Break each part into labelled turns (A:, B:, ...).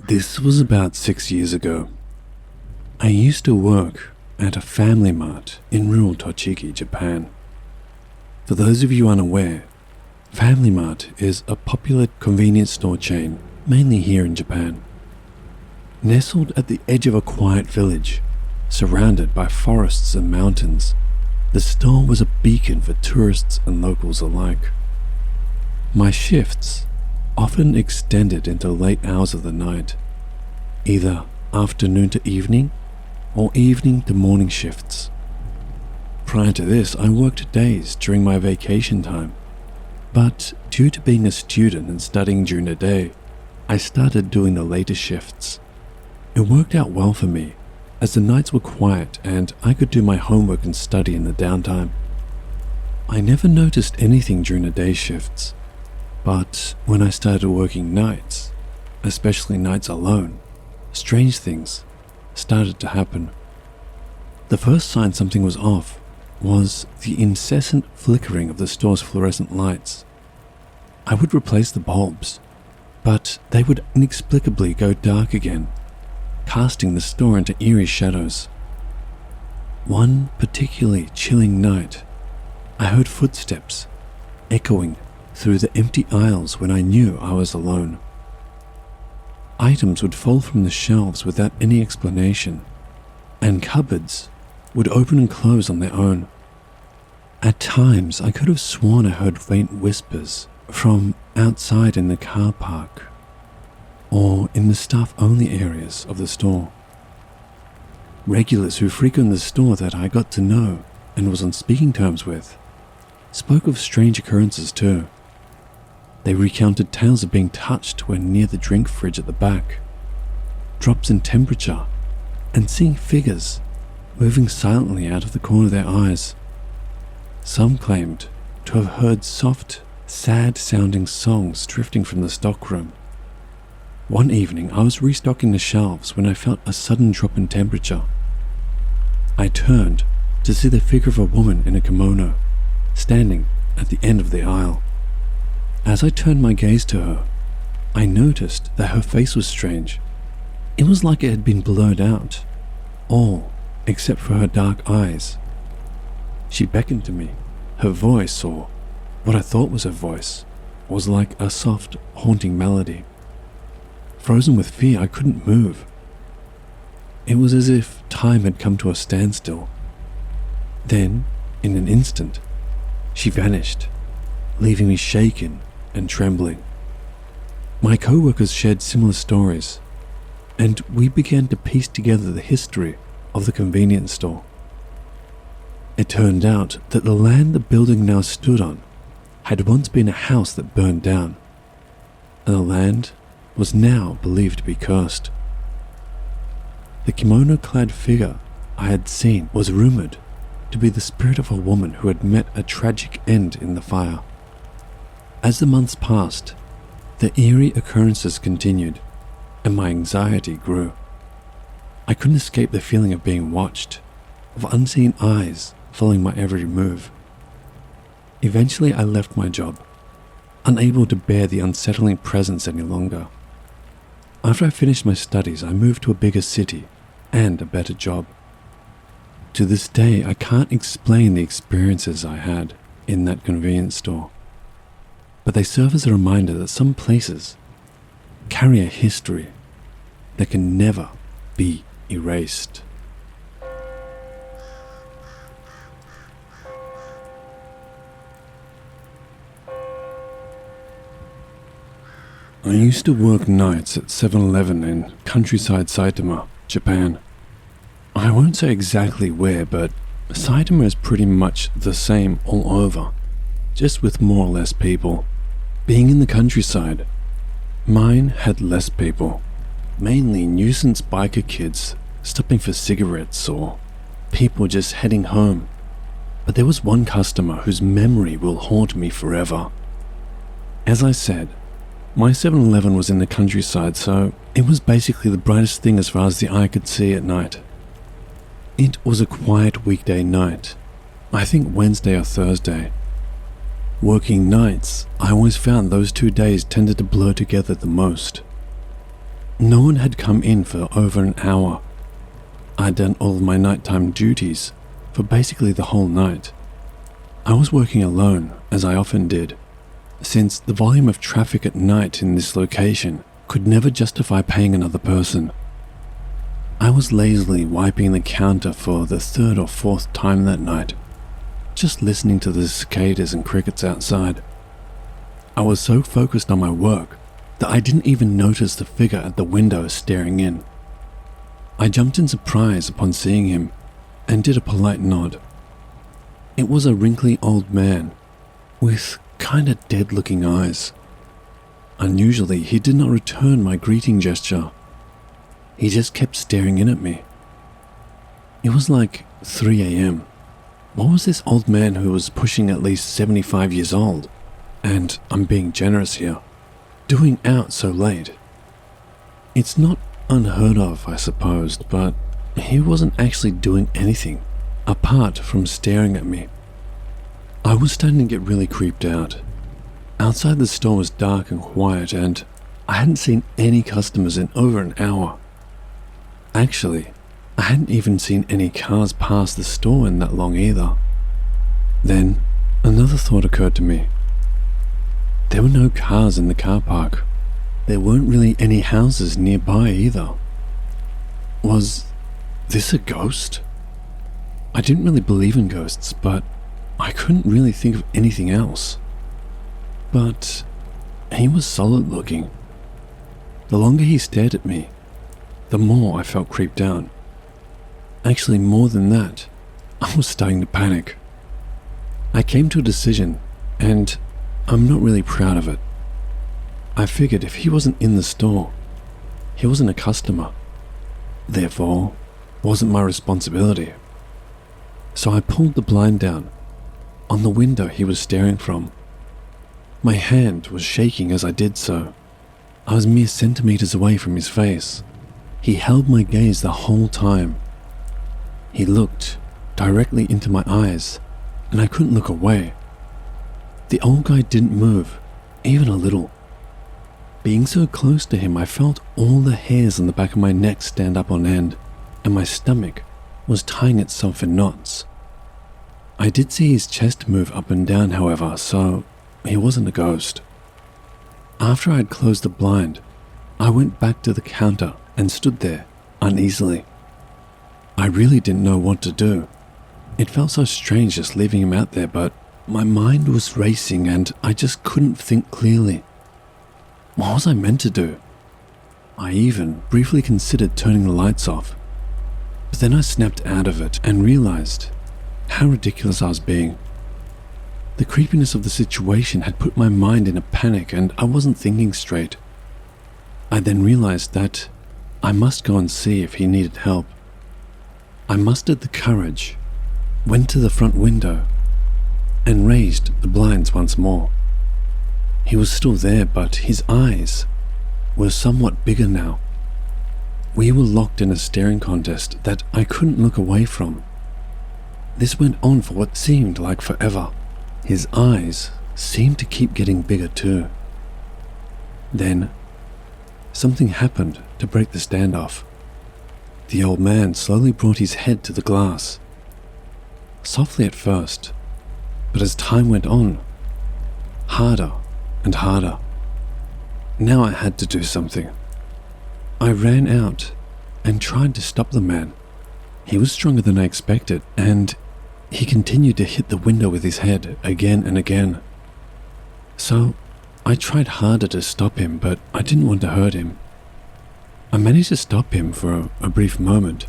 A: This was about 6 years ago. I used to work at a family mart in rural Tochigi, Japan. For those of you unaware, Family Mart is a popular convenience store chain, mainly here in Japan. Nestled at the edge of a quiet village, surrounded by forests and mountains, the store was a beacon for tourists and locals alike. My shifts often extended into late hours of the night, either afternoon to evening or evening to morning shifts. Prior to this, I worked days during my vacation time, but due to being a student and studying during the day, I started doing the later shifts. It worked out well for me, as the nights were quiet and I could do my homework and study in the downtime. I never noticed anything during the day shifts, but when I started working nights, especially nights alone, strange things started to happen. The first sign something was off was the incessant flickering of the store's fluorescent lights. I would replace the bulbs, but they would inexplicably go dark again, casting the store into eerie shadows. One particularly chilling night, I heard footsteps echoing through the empty aisles when I knew I was alone. Items would fall from the shelves without any explanation, and cupboards would open and close on their own. At times, I could have sworn I heard faint whispers from outside in the car park or in the staff-only areas of the store. Regulars who frequent the store that I got to know and was on speaking terms with spoke of strange occurrences too. They recounted tales of being touched when near the drink fridge at the back, drops in temperature, and seeing figures moving silently out of the corner of their eyes. Some claimed to have heard soft, sad-sounding songs drifting from the stockroom. One evening, I was restocking the shelves when I felt a sudden drop in temperature. I turned to see the figure of a woman in a kimono, standing at the end of the aisle. As I turned my gaze to her, I noticed that her face was strange. It was like it had been blurred out, all except for her dark eyes. She beckoned to me. Her voice, or what I thought was her voice, was like a soft, haunting melody. Frozen with fear, I couldn't move. It was as if time had come to a standstill. Then, in an instant, she vanished, leaving me shaken and trembling. My coworkers shared similar stories, and we began to piece together the history of the convenience store. It turned out that the land the building now stood on had once been a house that burned down, and the land was now believed to be cursed. The kimono-clad figure I had seen was rumored to be the spirit of a woman who had met a tragic end in the fire. As the months passed, the eerie occurrences continued, and my anxiety grew. I couldn't escape the feeling of being watched, of unseen eyes following my every move. Eventually, I left my job, unable to bear the unsettling presence any longer. After I finished my studies, I moved to a bigger city and a better job. To this day, I can't explain the experiences I had in that convenience store, but they serve as a reminder that some places carry a history that can never be erased. I used to work nights at 7-Eleven in countryside Saitama, Japan. I won't say exactly where, but Saitama is pretty much the same all over, just with more or less people. Being in the countryside, mine had less people, mainly nuisance biker kids stopping for cigarettes or people just heading home. but there was one customer whose memory will haunt me forever. As I said, my 7-Eleven was in the countryside, so it was basically the brightest thing as far as the eye could see at night. It was a quiet weekday night, I think Wednesday or Thursday. Working nights, I always found those 2 days tended to blur together the most. No one had come in for over an hour. I'd done all of my nighttime duties for basically the whole night. I was working alone, as I often did, since the volume of traffic at night in this location could never justify paying another person. I was lazily wiping the counter for the 3rd or 4th time that night, just listening to the cicadas and crickets outside. I was so focused on my work that I didn't even notice the figure at the window staring in. I jumped in surprise upon seeing him and did a polite nod. It was a wrinkly old man with kinda dead-looking eyes. Unusually, he did not return my greeting gesture. He just kept staring in at me. It was like 3 a.m. What was this old man who was pushing at least 75 years old, and I'm being generous here, doing out so late? It's not unheard of, I supposed, but he wasn't actually doing anything apart from staring at me. I was starting to get really creeped out. Outside the store was dark and quiet, and I hadn't seen any customers in over an hour. Actually, I hadn't even seen any cars pass the store in that long either. Then, another thought occurred to me. There were no cars in the car park. There weren't really any houses nearby either. Was this a ghost? I didn't really believe in ghosts, but I couldn't really think of anything else. But he was solid looking. The longer he stared at me, the more I felt creeped out. Actually, more than that, I was starting to panic. I came to a decision, and I'm not really proud of it. I figured if he wasn't in the store, he wasn't a customer. Therefore, wasn't my responsibility. So I pulled the blind down on the window he was staring from. My hand was shaking as I did so. I was mere centimeters away from his face. He held my gaze the whole time. He looked directly into my eyes, and I couldn't look away. The old guy didn't move, even a little. Being so close to him, I felt all the hairs on the back of my neck stand up on end, and my stomach was tying itself in knots. I did see his chest move up and down, however, so he wasn't a ghost. After I had closed the blind, I went back to the counter and stood there uneasily. I really didn't know what to do. It felt so strange just leaving him out there, but my mind was racing and I just couldn't think clearly. What was I meant to do? I even briefly considered turning the lights off, but then I snapped out of it and realized how ridiculous I was being. The creepiness of the situation had put my mind in a panic and I wasn't thinking straight. I then realized that I must go and see if he needed help. I mustered the courage, went to the front window, and raised the blinds once more. He was still there, but his eyes were somewhat bigger now. We were locked in a staring contest that I couldn't look away from. This went on for what seemed like forever. His eyes seemed to keep getting bigger too. Then, something happened to break the standoff. The old man slowly brought his head to the glass. Softly at first, but as time went on, harder and harder. Now I had to do something. I ran out and tried to stop the man. He was stronger than I expected, and he continued to hit the window with his head again and again. So I tried harder to stop him, but I didn't want to hurt him. I managed to stop him for a brief moment,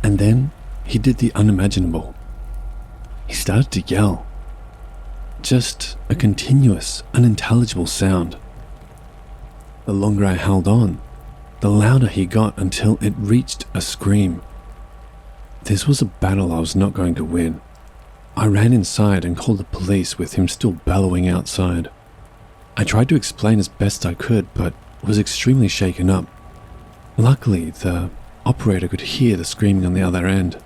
A: and then he did the unimaginable. He started to yell. Just a continuous, unintelligible sound. The longer I held on, the louder he got until it reached a scream. This was a battle I was not going to win. I ran inside and called the police with him still bellowing outside. I tried to explain as best I could, but was extremely shaken up. Luckily, the operator could hear the screaming on the other end.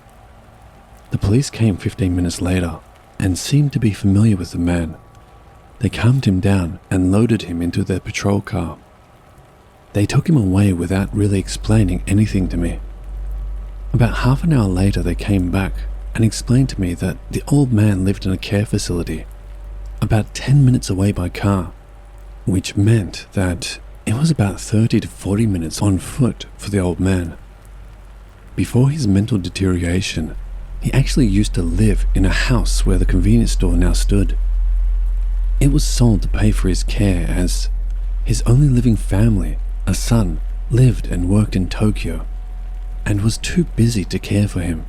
A: The police came 15 minutes later and seemed to be familiar with the man. They calmed him down and loaded him into their patrol car. They took him away without really explaining anything to me. About half an hour later, they came back and explained to me that the old man lived in a care facility about 10 minutes away by car, which meant that it was about 30 to 40 minutes on foot for the old man. Before his mental deterioration, he actually used to live in a house where the convenience store now stood. It was sold to pay for his care, as his only living family, a son, lived and worked in Tokyo and was too busy to care for him.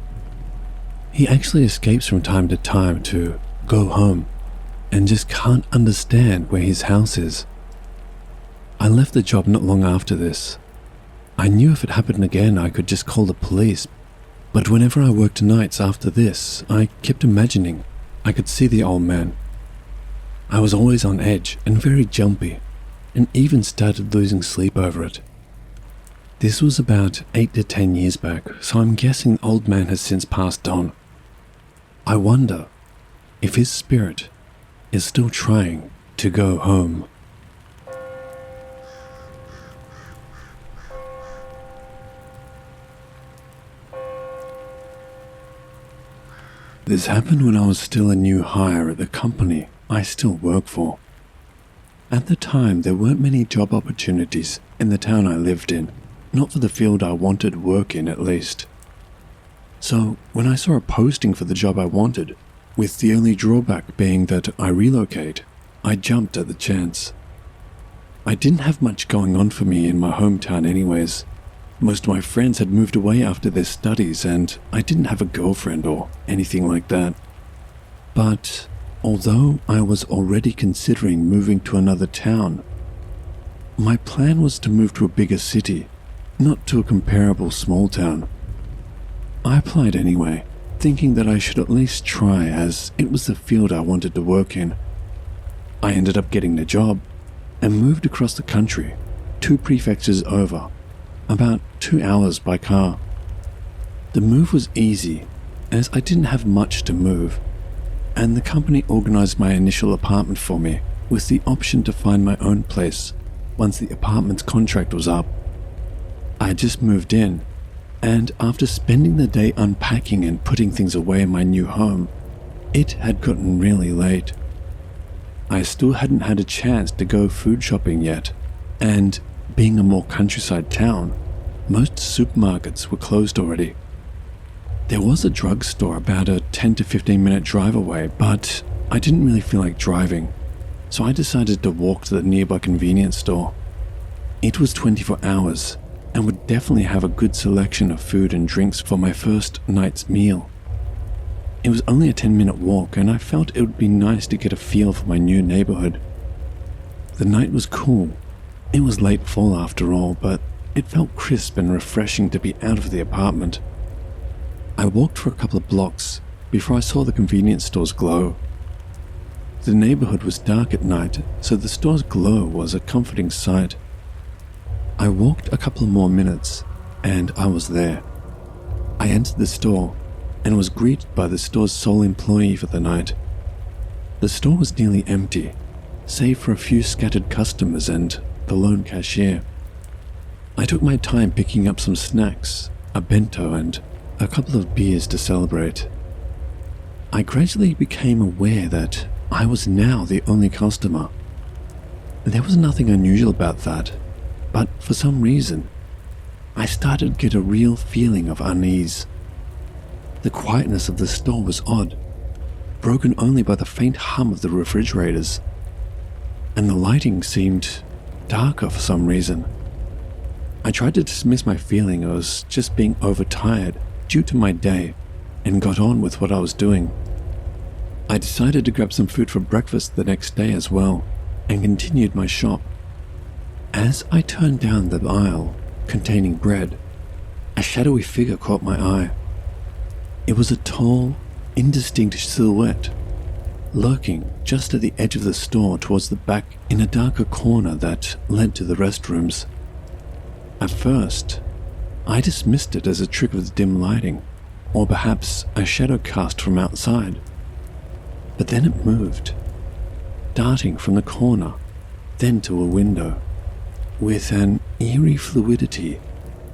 A: He actually escapes from time to time to go home and just can't understand where his house is. I left the job not long after this. I knew if it happened again I could just call the police, but whenever I worked nights after this, I kept imagining I could see the old man. I was always on edge and very jumpy, and even started losing sleep over it. This was about 8 to 10 years back, so I'm guessing the old man has since passed on. I wonder if his spirit is still trying to go home. This happened when I was still a new hire at the company I still work for. At the time, there weren't many job opportunities in the town I lived in, not for the field I wanted work in at least. So when I saw a posting for the job I wanted, with the only drawback being that I relocate, I jumped at the chance. I didn't have much going on for me in my hometown anyways. Most of my friends had moved away after their studies and I didn't have a girlfriend or anything like that. But although I was already considering moving to another town, my plan was to move to a bigger city, not to a comparable small town. I applied anyway, thinking that I should at least try as it was the field I wanted to work in. I ended up getting the job and moved across the country, 2 prefectures over, about 2 hours by car. The move was easy as I didn't have much to move, and the company organized my initial apartment for me with the option to find my own place once the apartment's contract was up. I had just moved in, and after spending the day unpacking and putting things away in my new home, it had gotten really late. I still hadn't had a chance to go food shopping yet, and being a more countryside town, most supermarkets were closed already. There was a drugstore about a 10 to 15 minute drive away, but I didn't really feel like driving, so I decided to walk to the nearby convenience store. It was 24 hours and would definitely have a good selection of food and drinks for my first night's meal. It was only a 10-minute walk, and I felt it would be nice to get a feel for my new neighborhood. The night was cool. It was late fall after all, but it felt crisp and refreshing to be out of the apartment. I walked for a couple of blocks before I saw the convenience store's glow. The neighborhood was dark at night, so the store's glow was a comforting sight. I walked a couple of more minutes, and I was there. I entered the store and was greeted by the store's sole employee for the night. The store was nearly empty, save for a few scattered customers and the lone cashier. I took my time picking up some snacks, a bento, and a couple of beers to celebrate. I gradually became aware that I was now the only customer. There was nothing unusual about that, but for some reason, I started to get a real feeling of unease. The quietness of the store was odd, broken only by the faint hum of the refrigerators, and the lighting seemed darker for some reason. I tried to dismiss my feeling I was just being overtired due to my day and got on with what I was doing. I decided to grab some food for breakfast the next day as well and continued my shop. As I turned down the aisle containing bread, a shadowy figure caught my eye. It was a tall, indistinct silhouette, lurking just at the edge of the store towards the back in a darker corner that led to the restrooms. At first, I dismissed it as a trick of the dim lighting, or perhaps a shadow cast from outside. But then it moved, darting from the corner, then to a window, with an eerie fluidity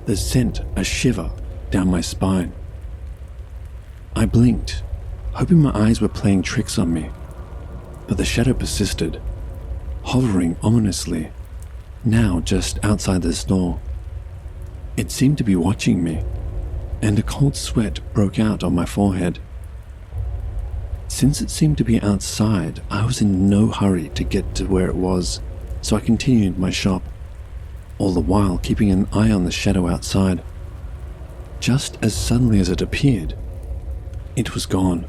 A: that sent a shiver down my spine. I blinked, hoping my eyes were playing tricks on me, but the shadow persisted, hovering ominously, now just outside the store. It seemed to be watching me, and a cold sweat broke out on my forehead. Since it seemed to be outside, I was in no hurry to get to where it was, so I continued my shop, all the while keeping an eye on the shadow outside. Just as suddenly as it appeared, it was gone.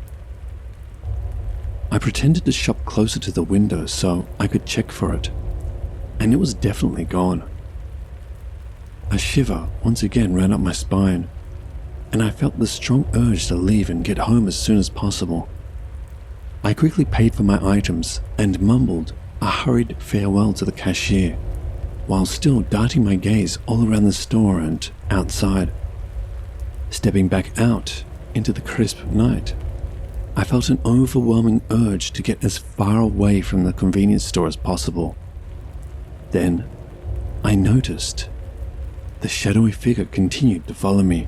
A: I pretended to shop closer to the window so I could check for it, and it was definitely gone. A shiver once again ran up my spine, and I felt the strong urge to leave and get home as soon as possible. I quickly paid for my items and mumbled a hurried farewell to the cashier, while still darting my gaze all around the store and outside. Stepping back out into the crisp night, I felt an overwhelming urge to get as far away from the convenience store as possible. Then, I noticed the shadowy figure continued to follow me,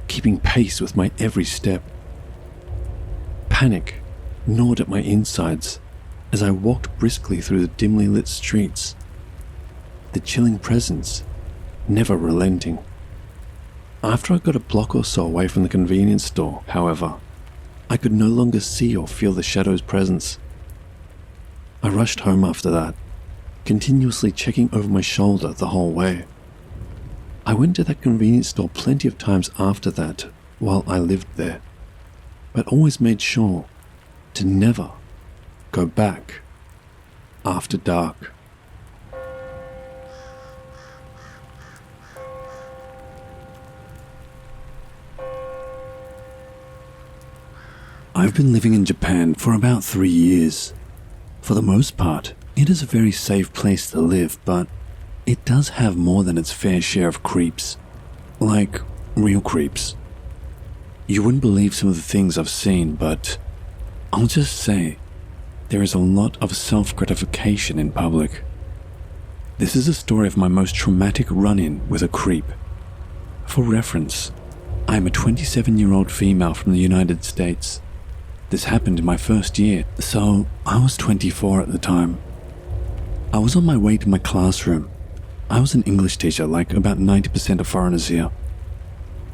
A: keeping pace with my every step. Panic gnawed at my insides as I walked briskly through the dimly lit streets, the chilling presence never relenting. After I got a block or so away from the convenience store, however, I could no longer see or feel the shadow's presence. I rushed home after that, continuously checking over my shoulder the whole way. I went to that convenience store plenty of times after that while I lived there, but always made sure to never go back after dark. I've been living in Japan for about 3 years. For the most part, it is a very safe place to live, but it does have more than its fair share of creeps. Like, real creeps. You wouldn't believe some of the things I've seen, but I'll just say, there is a lot of self-gratification in public. This is a story of my most traumatic run-in with a creep. For reference, I am a 27-year-old female from the United States. This happened in my first year, so I was 24 at the time. I was on my way to my classroom. I was an English teacher, like about 90% of foreigners here.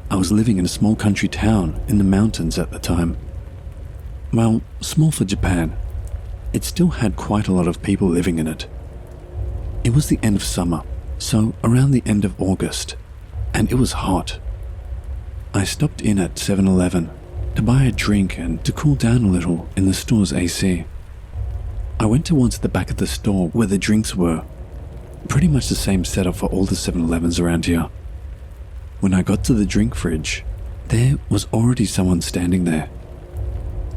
A: I was living in a small country town in the mountains at the time. Well, small for Japan. It still had quite a lot of people living in it. It was the end of summer, so around the end of August, and it was hot. I stopped in at 7-Eleven to buy a drink and to cool down a little in the store's AC. I went towards the back of the store where the drinks were. Pretty much the same setup for all the 7-Elevens around here. When I got to the drink fridge, there was already someone standing there.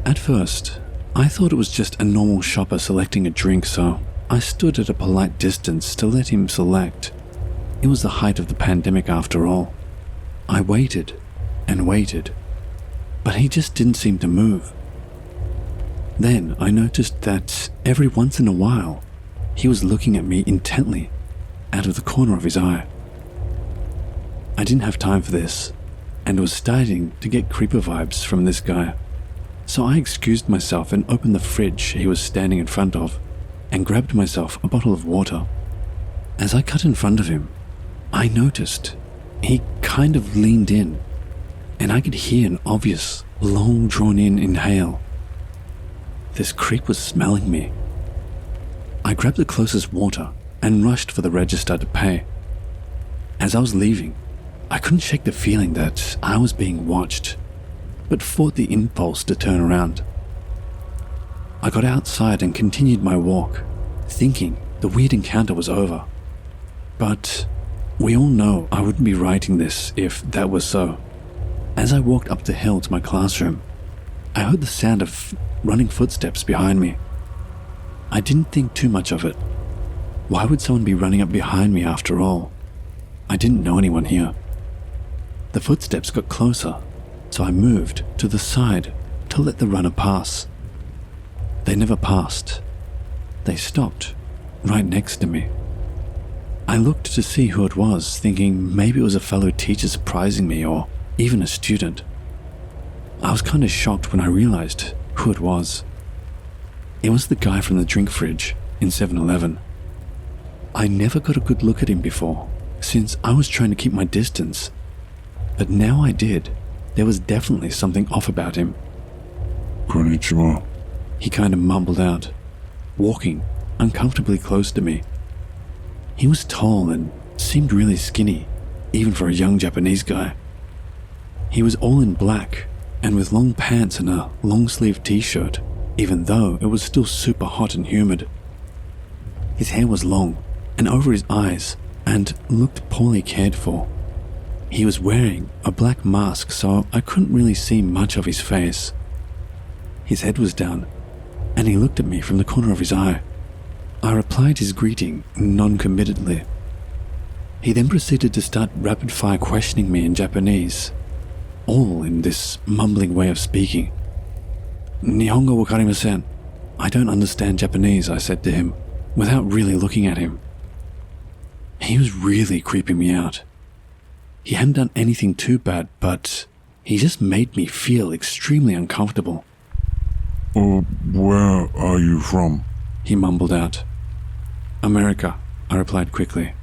A: At first, I thought it was just a normal shopper selecting a drink, so I stood at a polite distance to let him select. It was the height of the pandemic after all. I waited and waited, but he just didn't seem to move. Then I noticed that every once in a while, he was looking at me intently out of the corner of his eye. I didn't have time for this, and was starting to get creeper vibes from this guy. So I excused myself and opened the fridge he was standing in front of and grabbed myself a bottle of water. As I cut in front of him, I noticed he kind of leaned in, and I could hear an obvious, long drawn-in inhale. This creep was smelling me. I grabbed the closest water and rushed for the register to pay. As I was leaving, I couldn't shake the feeling that I was being watched, but fought the impulse to turn around. I got outside and continued my walk, thinking the weird encounter was over. But we all know I wouldn't be writing this if that was so. As I walked up the hill to my classroom, I heard the sound of running footsteps behind me. I didn't think too much of it. Why would someone be running up behind me after all? I didn't know anyone here. The footsteps got closer, so I moved to the side to let the runner pass. They never passed. They stopped right next to me. I looked to see who it was, thinking maybe it was a fellow teacher surprising me or even a student. I was kind of shocked when I realized who it was. It was the guy from the drink fridge in 7-Eleven. I never got a good look at him before, since I was trying to keep my distance. But now I did. There was definitely something off about him.
B: Konnichiwa.
A: He kind of mumbled out, walking uncomfortably close to me. He was tall and seemed really skinny, even for a young Japanese guy. He was all in black and with long pants and a long-sleeved t-shirt, even though it was still super hot and humid. His hair was long and over his eyes and looked poorly cared for. He was wearing a black mask, so I couldn't really see much of his face. His head was down, and he looked at me from the corner of his eye. I replied his greeting non-committedly. He then proceeded to start rapid-fire questioning me in Japanese, all in this mumbling way of speaking. Nihongo wakarimasen. I don't understand Japanese, I said to him, without really looking at him. He was really creeping me out. He hadn't done anything too bad, but he just made me feel extremely uncomfortable.
B: Where are you from?
A: He mumbled out. America, I replied quickly.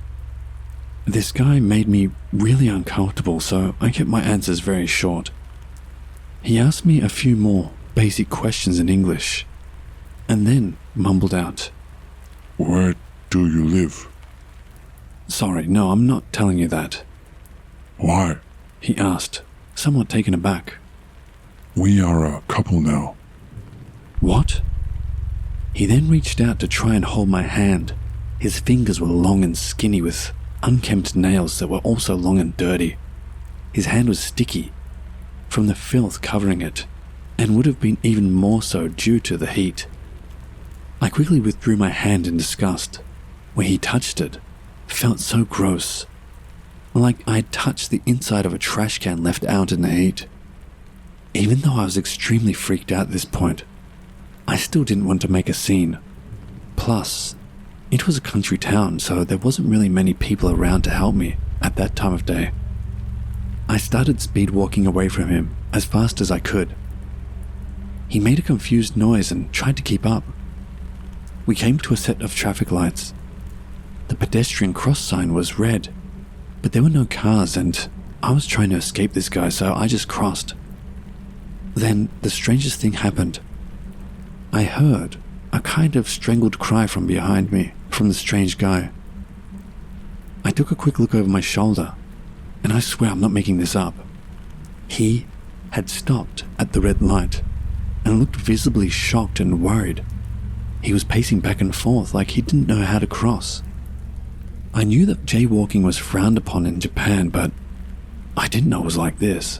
A: This guy made me really uncomfortable, so I kept my answers very short. He asked me a few more basic questions in English, and then mumbled out.
B: Where do you live?
A: Sorry, no, I'm not telling you that.
B: Why?
A: He asked, somewhat taken aback.
B: We are a couple now.
A: What? He then reached out to try and hold my hand. His fingers were long and skinny with unkempt nails that were also long and dirty. His hand was sticky from the filth covering it, and would have been even more so due to the heat. I quickly withdrew my hand in disgust. Where he touched it felt so gross, like I had touched the inside of a trash can left out in the heat. Even though I was extremely freaked out at this point, I still didn't want to make a scene. Plus, it was a country town, so there wasn't really many people around to help me at that time of day. I started speed walking away from him as fast as I could. He made a confused noise and tried to keep up. We came to a set of traffic lights. The pedestrian cross sign was red, but there were no cars and I was trying to escape this guy, so I just crossed. Then the strangest thing happened. I heard a kind of strangled cry from behind me, from the strange guy. I took a quick look over my shoulder, and I swear I'm not making this up. He had stopped at the red light and looked visibly shocked and worried. He was pacing back and forth like he didn't know how to cross. I knew that jaywalking was frowned upon in Japan, but I didn't know it was like this.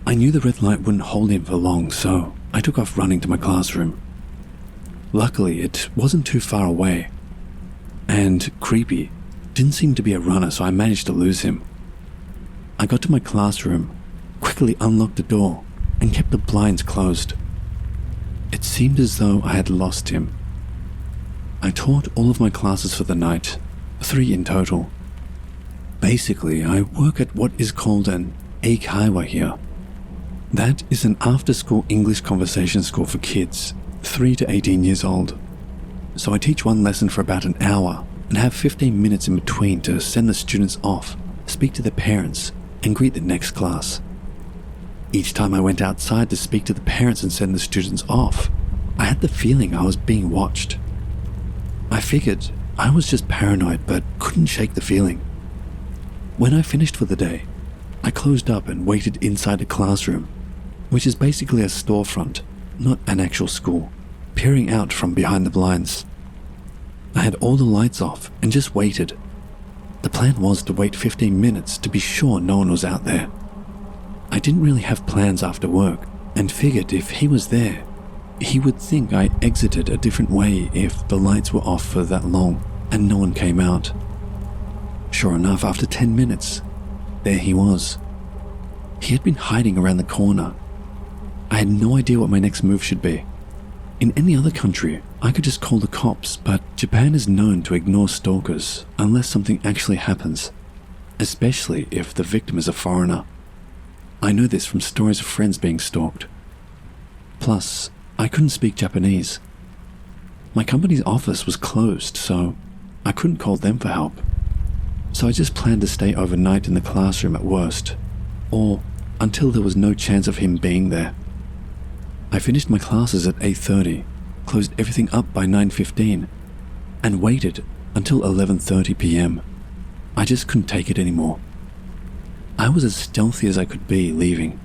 A: I knew the red light wouldn't hold him for long, so I took off running to my classroom. Luckily, it wasn't too far away, and creepy didn't seem to be a runner, so I managed to lose him. I got to my classroom, quickly unlocked the door, and kept the blinds closed. It seemed as though I had lost him. I taught all of my classes for the night, 3 in total. Basically, I work at what is called an eikaiwa here. That is an after-school English conversation school for kids 3 to 18 years old. So I teach one lesson for about an hour and have 15 minutes in between to send the students off, speak to their parents, and greet the next class. Each time I went outside to speak to the parents and send the students off, I had the feeling I was being watched. I figured I was just paranoid but couldn't shake the feeling. When I finished for the day, I closed up and waited inside the classroom, which is basically a storefront, not an actual school, peering out from behind the blinds. I had all the lights off and just waited. The plan was to wait 15 minutes to be sure no one was out there. I didn't really have plans after work, and figured if he was there, he would think I exited a different way if the lights were off for that long and no one came out. Sure enough, after 10 minutes, there he was. He had been hiding around the corner. I had no idea what my next move should be. In any other country, I could just call the cops, but Japan is known to ignore stalkers unless something actually happens, especially if the victim is a foreigner. I know this from stories of friends being stalked. Plus, I couldn't speak Japanese. My company's office was closed, so I couldn't call them for help. So I just planned to stay overnight in the classroom at worst, or until there was no chance of him being there. I finished my classes at 8:30, closed everything up by 9:15, and waited until 11:30 p.m. I just couldn't take it anymore. I was as stealthy as I could be leaving.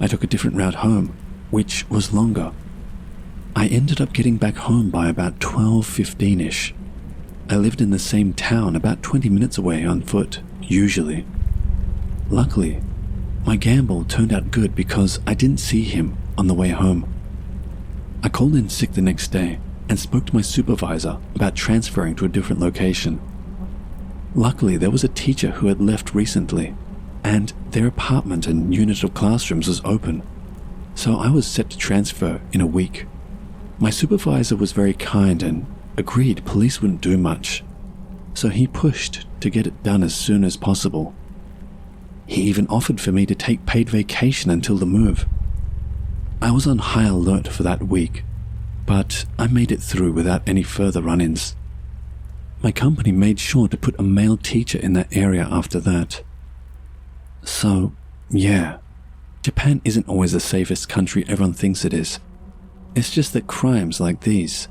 A: I took a different route home, which was longer. I ended up getting back home by about 12:15ish. I lived in the same town about 20 minutes away on foot, usually. Luckily, my gamble turned out good because I didn't see him on the way home. I called in sick the next day and spoke to my supervisor about transferring to a different location. Luckily, there was a teacher who had left recently, and their apartment and unit of classrooms was open, so I was set to transfer in a week. My supervisor was very kind and agreed police wouldn't do much, so he pushed to get it done as soon as possible. He even offered for me to take paid vacation until the move. I was on high alert for that week, but I made it through without any further run-ins. My company made sure to put a male teacher in that area after that. So, yeah, Japan isn't always the safest country everyone thinks it is. It's just that crimes like these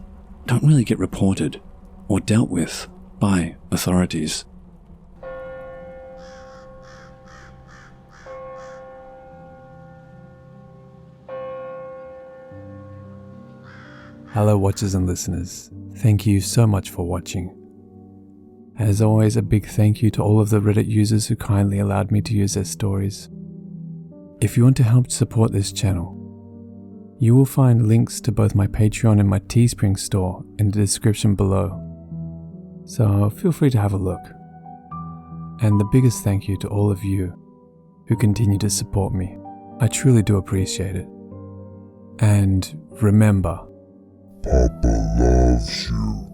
A: don't really get reported or dealt with by authorities.
C: Hello watchers and listeners, thank you so much for watching. As always, a big thank you to all of the Reddit users who kindly allowed me to use their stories. If you want to help support this channel, you will find links to both my Patreon and my Teespring store in the description below, so feel free to have a look. And the biggest thank you to all of you who continue to support me. I truly do appreciate it. And remember,
B: Papa loves you.